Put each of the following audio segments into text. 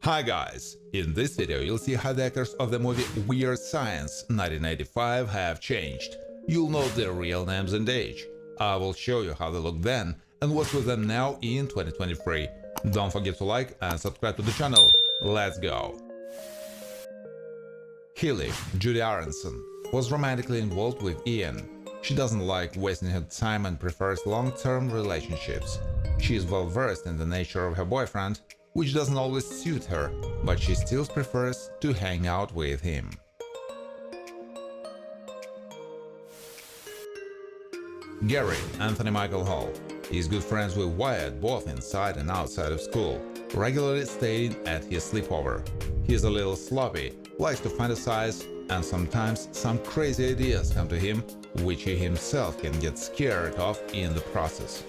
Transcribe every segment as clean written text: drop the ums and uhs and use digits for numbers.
Hi guys! In this video you'll see how the actors of the movie Weird Science 1985 have changed. You'll know their real names and age. I will show you how they looked then and what's with them now in 2023. Don't forget to like and subscribe to the channel. Let's go! Hilly, Judy Aronson, was romantically involved with Ian. She doesn't like wasting her time and prefers long-term relationships. She is well versed in the nature of her boyfriend, which doesn't always suit her, but she still prefers to hang out with him. Gary, Anthony Michael Hall, is good friends with Wyatt both inside and outside of school, regularly staying at his sleepover. He is a little sloppy, likes to fantasize, and sometimes some crazy ideas come to him, which he himself can get scared of in the process.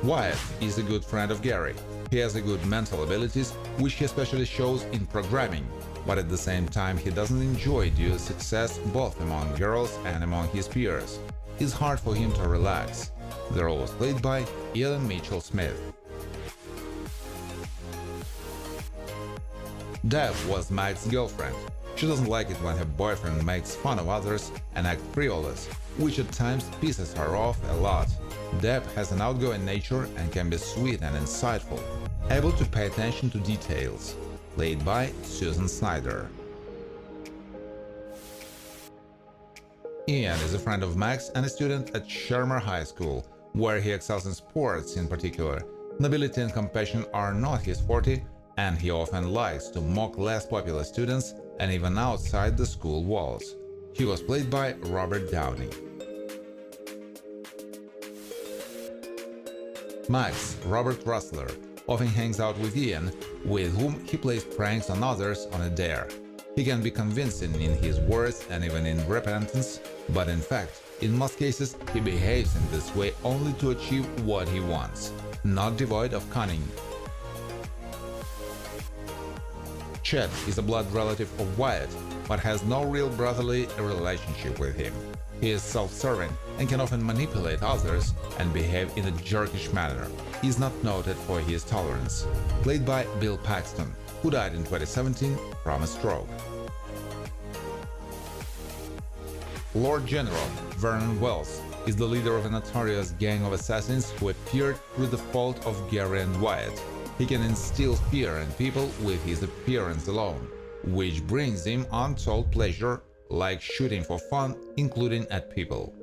Wyatt is a good friend of Gary. He has a good mental abilities, which he especially shows in programming, but at the same time he doesn't enjoy due to success both among girls and among his peers. It's hard for him to relax. The role was played by Ellen Mitchell Smith. Deb was Mike's girlfriend. She doesn't like it when her boyfriend makes fun of others and acts frivolous, which at times pisses her off a lot. Deb has an outgoing nature and can be sweet and insightful, able to pay attention to details. Played by Susan Snyder. Ian is a friend of Max and a student at Shermer High School, where he excels in sports in particular. Nobility and compassion are not his forte, and he often likes to mock less popular students and even outside the school walls. He was played by Robert Downey. Max, Robert Russler, often hangs out with Ian, with whom he plays pranks on others on a dare. He can be convincing in his words and even in repentance, but in fact, in most cases, he behaves in this way only to achieve what he wants, not devoid of cunning. Chet is a blood relative of Wyatt, but has no real brotherly relationship with him. He is self-serving and can often manipulate others and behave in a jerkish manner. He is not noted for his tolerance. Played by Bill Paxton, who died in 2017 from a stroke. Lord General Vernon Wells is the leader of a notorious gang of assassins who appeared through the fault of Gary and Wyatt. He can instill fear in people with his appearance alone, which brings him untold pleasure, like shooting for fun, including at people.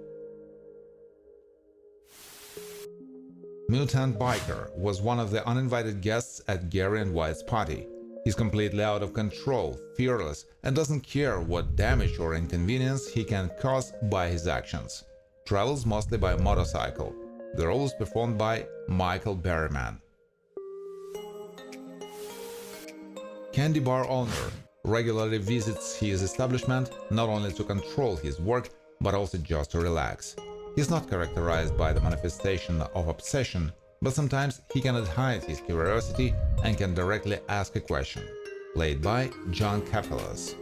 Mutant Biker was one of the uninvited guests at Gary and Wyatt's party. He's completely out of control, fearless, and doesn't care what damage or inconvenience he can cause by his actions. Travels mostly by motorcycle. The role is performed by Michael Berryman. Candy bar owner regularly visits his establishment not only to control his work, but also just to relax. He's not characterized by the manifestation of obsession, but sometimes he cannot hide his curiosity and can directly ask a question. Played by John Kapelos.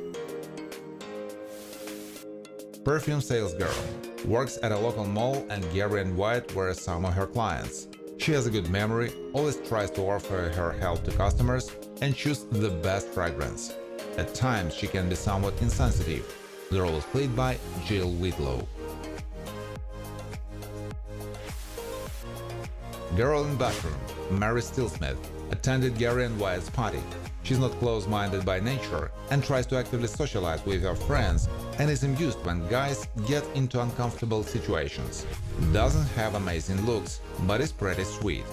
Perfume salesgirl works at a local mall, and Gary and Wyatt were some of her clients. She has a good memory, always tries to offer her help to customers, and choose the best fragrance. At times she can be somewhat insensitive. The role is played by Jill Whitlow. Girl in bathroom, Mary Stillsmith, attended Gary and Wyatt's party. She's not close-minded by nature and tries to actively socialize with her friends and is amused when guys get into uncomfortable situations. Doesn't have amazing looks, but is pretty sweet.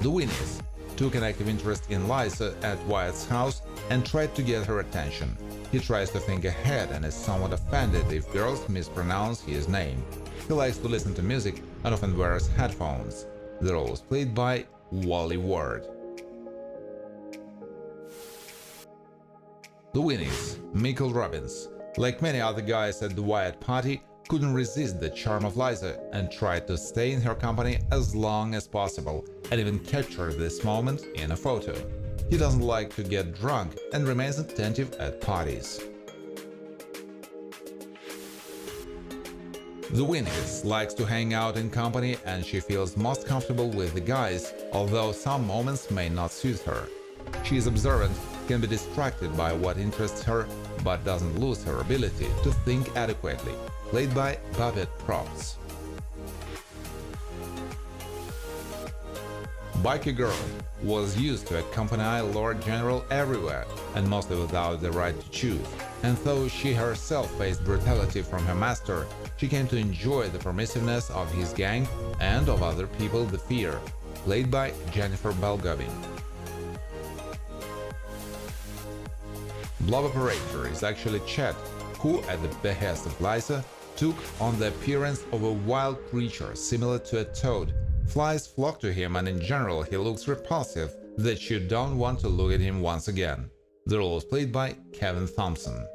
The Winnies took an active interest in Liza at Wyatt's house and tried to get her attention. He tries to think ahead and is somewhat offended if girls mispronounce his name. He likes to listen to music and often wears headphones. The role is played by Wally Ward. The Winnies, Michael Robbins, like many other guys at the Wyatt party, couldn't resist the charm of Liza and tried to stay in her company as long as possible and even capture this moment in a photo. He doesn't like to get drunk and remains attentive at parties. The Winnies likes to hang out in company and she feels most comfortable with the guys, although some moments may not suit her. She is observant, can be distracted by what interests her, but doesn't lose her ability to think adequately. Played by Babette Props. Bikie Girl was used to accompany Lord General everywhere, and mostly without the right to choose. And though she herself faced brutality from her master, she came to enjoy the permissiveness of his gang and of other people the fear. Played by Jennifer Balgobin. Blob Operator is actually Chet, who, at the behest of Liza, took on the appearance of a wild creature similar to a toad. Flies flock to him and in general he looks repulsive that you don't want to look at him once again. The role was played by Kevin Thompson.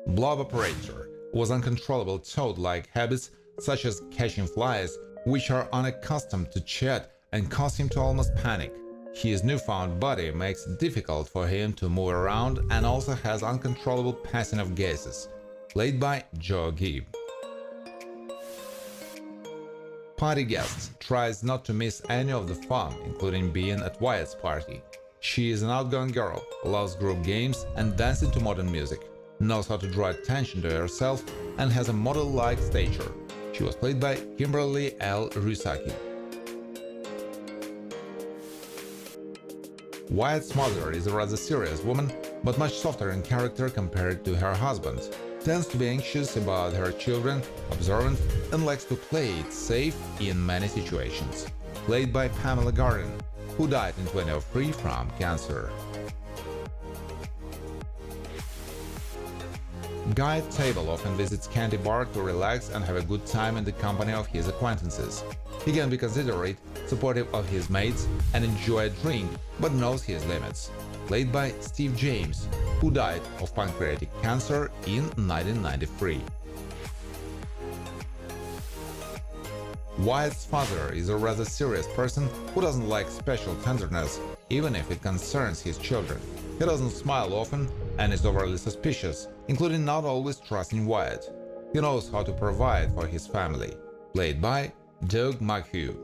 Blob Operator was uncontrollable toad-like habits such as catching flies, which are unaccustomed to Chet and cause him to almost panic. His newfound body makes it difficult for him to move around and also has uncontrollable passing of gases. Played by Joe Gibb. Party Guest tries not to miss any of the fun, including being at Wyatt's party. She is an outgoing girl, loves group games and dancing to modern music, knows how to draw attention to herself and has a model-like stature. She was played by Kimberly L. Rusaki. Wyatt's mother is a rather serious woman, but much softer in character compared to her husband. Tends to be anxious about her children, observant, and likes to play it safe in many situations. Played by Pamela Garden, who died in 2003 from cancer. Guy Table often visits Candy Bar to relax and have a good time in the company of his acquaintances. He can be considerate, supportive of his mates, and enjoy a drink, but knows his limits. Played by Steve James, who died of pancreatic cancer in 1993. Wyatt's father is a rather serious person who doesn't like special tenderness, even if it concerns his children. He doesn't smile often and is overly suspicious, including not always trusting Wyatt. He knows how to provide for his family. Played by Doug McHugh.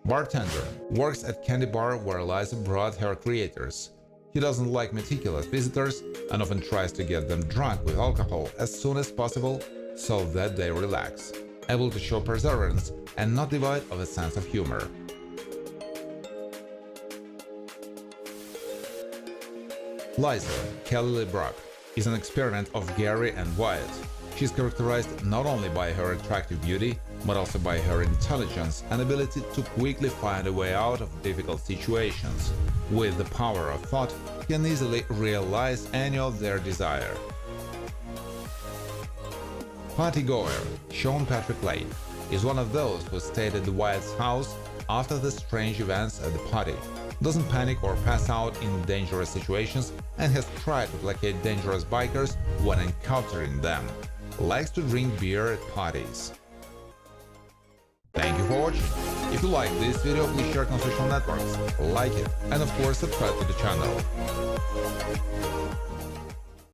Bartender works at Candy Bar where Liza brought her creators. He doesn't like meticulous visitors and often tries to get them drunk with alcohol as soon as possible so that they relax, able to show perseverance and not devoid of a sense of humor. Liza, Kelly LeBrock, is an experiment of Gary and Wyatt. She is characterized not only by her attractive beauty, but also by her intelligence and ability to quickly find a way out of difficult situations. With the power of thought, can easily realize any of their desire. Partygoer Sean Patrick Lane is one of those who stayed at the Wyatt's house after the strange events at the party. Doesn't panic or pass out in dangerous situations and has tried to placate dangerous bikers when encountering them. Likes to drink beer at parties. Thank you for watching. If you like this video, please share it on social networks, like it, and of course subscribe to the channel.